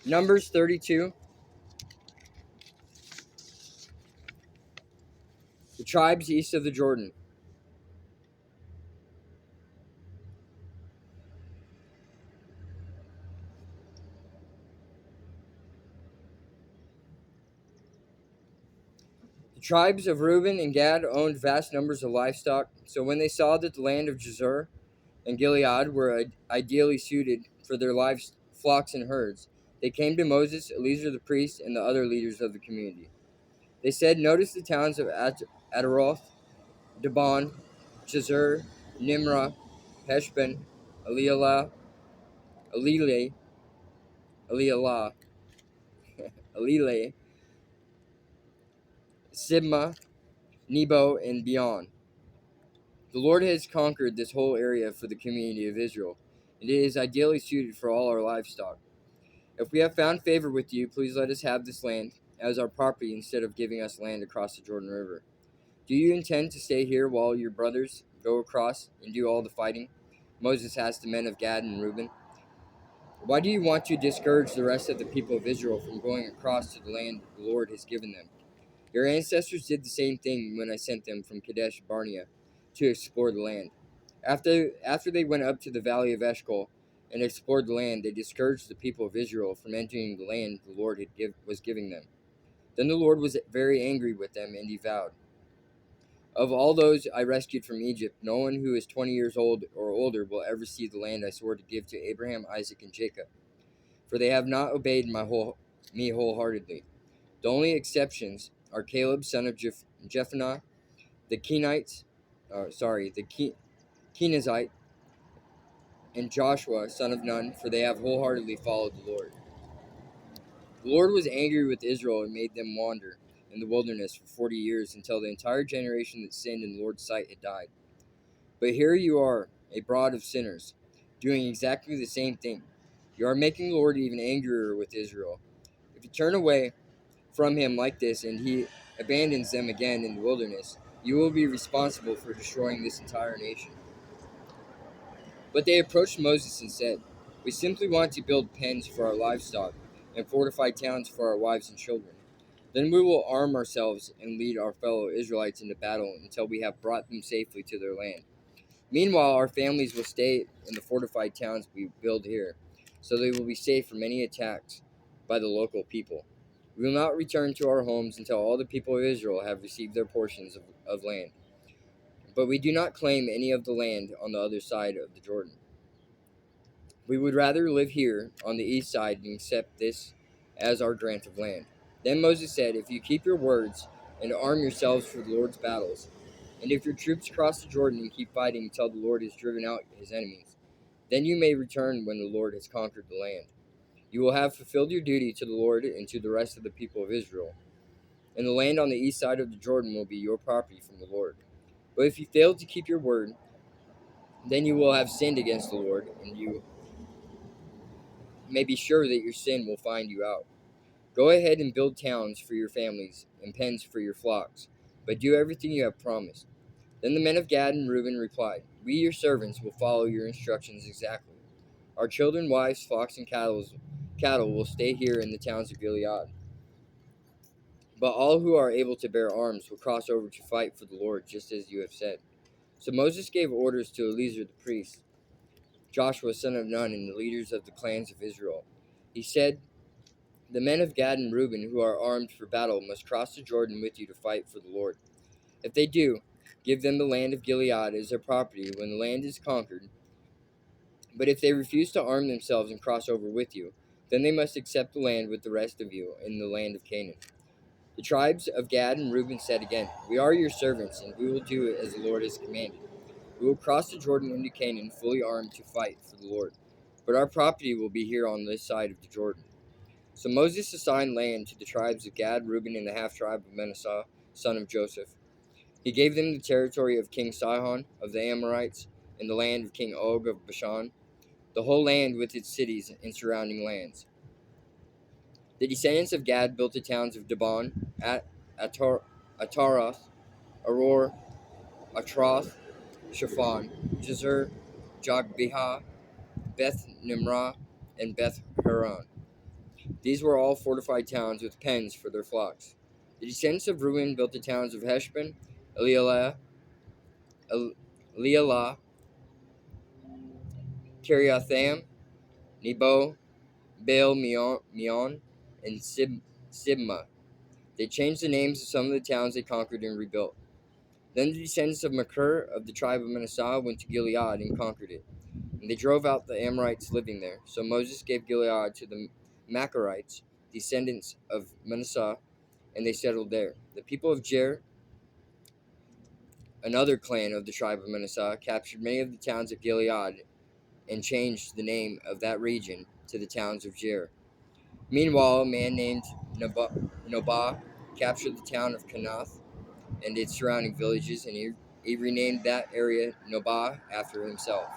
Numbers 32. The tribes east of the Jordan. The tribes of Reuben and Gad owned vast numbers of livestock, so when they saw that the land of Jazer and Gilead were ideally suited for their flocks and herds, they came to Moses, Eleazar the priest, and the other leaders of the community. They said, "Notice the towns of Ataroth, Dibon, Jazer, Nimrah, Heshbon, Elilah, Elile, Elilah, Elile, Sibmah, Nebo, and beyond. The Lord has conquered this whole area for the community of Israel, and it is ideally suited for all our livestock. If we have found favor with you, please let us have this land as our property instead of giving us land across the Jordan River. Do you intend to stay here while your brothers go across and do all the fighting?" Moses asked the men of Gad and Reuben. "Why do you want to discourage the rest of the people of Israel from going across to the land the Lord has given them? Your ancestors did the same thing when I sent them from Kadesh Barnea to explore the land. After they went up to the valley of Eshcol and explored the land, they discouraged the people of Israel from entering the land the Lord was giving them. Then the Lord was very angry with them, and he vowed, 'Of all those I rescued from Egypt, no one who is 20 years old or older will ever see the land I swore to give to Abraham, Isaac, and Jacob, for they have not obeyed me wholeheartedly.' The only exceptions are Caleb, son of Jephunneh, the Kenizzite, and Joshua, son of Nun, for they have wholeheartedly followed the Lord." The Lord was angry with Israel and made them wander in the wilderness for 40 years until the entire generation that sinned in the Lord's sight had died. But here you are, a brood of sinners, doing exactly the same thing. You are making the Lord even angrier with Israel. If you turn away from him like this and he abandons them again in the wilderness, you will be responsible for destroying this entire nation. But they approached Moses and said, "We simply want to build pens for our livestock and fortified towns for our wives and children. Then we will arm ourselves and lead our fellow Israelites into battle until we have brought them safely to their land. Meanwhile, our families will stay in the fortified towns we build here, so they will be safe from any attacks by the local people. We will not return to our homes until all the people of Israel have received their portions of land. But we do not claim any of the land on the other side of the Jordan. We would rather live here on the east side and accept this as our grant of land." Then Moses said, "If you keep your words and arm yourselves for the Lord's battles, and if your troops cross the Jordan and keep fighting until the Lord has driven out his enemies, then you may return when the Lord has conquered the land. You will have fulfilled your duty to the Lord and to the rest of the people of Israel, and the land on the east side of the Jordan will be your property from the Lord. But if you fail to keep your word, then you will have sinned against the Lord, and you may be sure that your sin will find you out. Go ahead and build towns for your families and pens for your flocks, but do everything you have promised." Then the men of Gad and Reuben replied, "We, your servants, will follow your instructions exactly. Our children, wives, flocks, and cattle will stay here in the towns of Gilead. But all who are able to bear arms will cross over to fight for the Lord, just as you have said." So Moses gave orders to Eleazar the priest, Joshua son of Nun, and the leaders of the clans of Israel. He said, "The men of Gad and Reuben who are armed for battle must cross the Jordan with you to fight for the Lord. If they do, give them the land of Gilead as their property when the land is conquered. But if they refuse to arm themselves and cross over with you, then they must accept the land with the rest of you in the land of Canaan." The tribes of Gad and Reuben said again, "We are your servants, and we will do as the Lord has commanded. We will cross the Jordan into Canaan fully armed to fight for the Lord, but our property will be here on this side of the Jordan." So Moses assigned land to the tribes of Gad, Reuben, and the half-tribe of Manasseh, son of Joseph. He gave them the territory of King Sihon of the Amorites and the land of King Og of Bashan, the whole land with its cities and surrounding lands. The descendants of Gad built the towns of Dibon, Ataroth, Aror, Atroth, Shaphan, Jazer, Jogbehah, Beth Nimrah, and Beth Horon. These were all fortified towns with pens for their flocks. The descendants of Reuben built the towns of Heshbon, Elialah, Kiriathaim, Nebo, Baal Meon, and Sibmah. They changed the names of some of the towns they conquered and rebuilt. Then the descendants of Machir of the tribe of Manasseh went to Gilead and conquered it, and they drove out the Amorites living there. So Moses gave Gilead to the Machirites, descendants of Manasseh, and they settled there. The people of Jair, another clan of the tribe of Manasseh, captured many of the towns of Gilead and changed the name of that region to the towns of Jair. Meanwhile, a man named Nobah captured the town of Kanath and its surrounding villages, and he renamed that area Nobah after himself.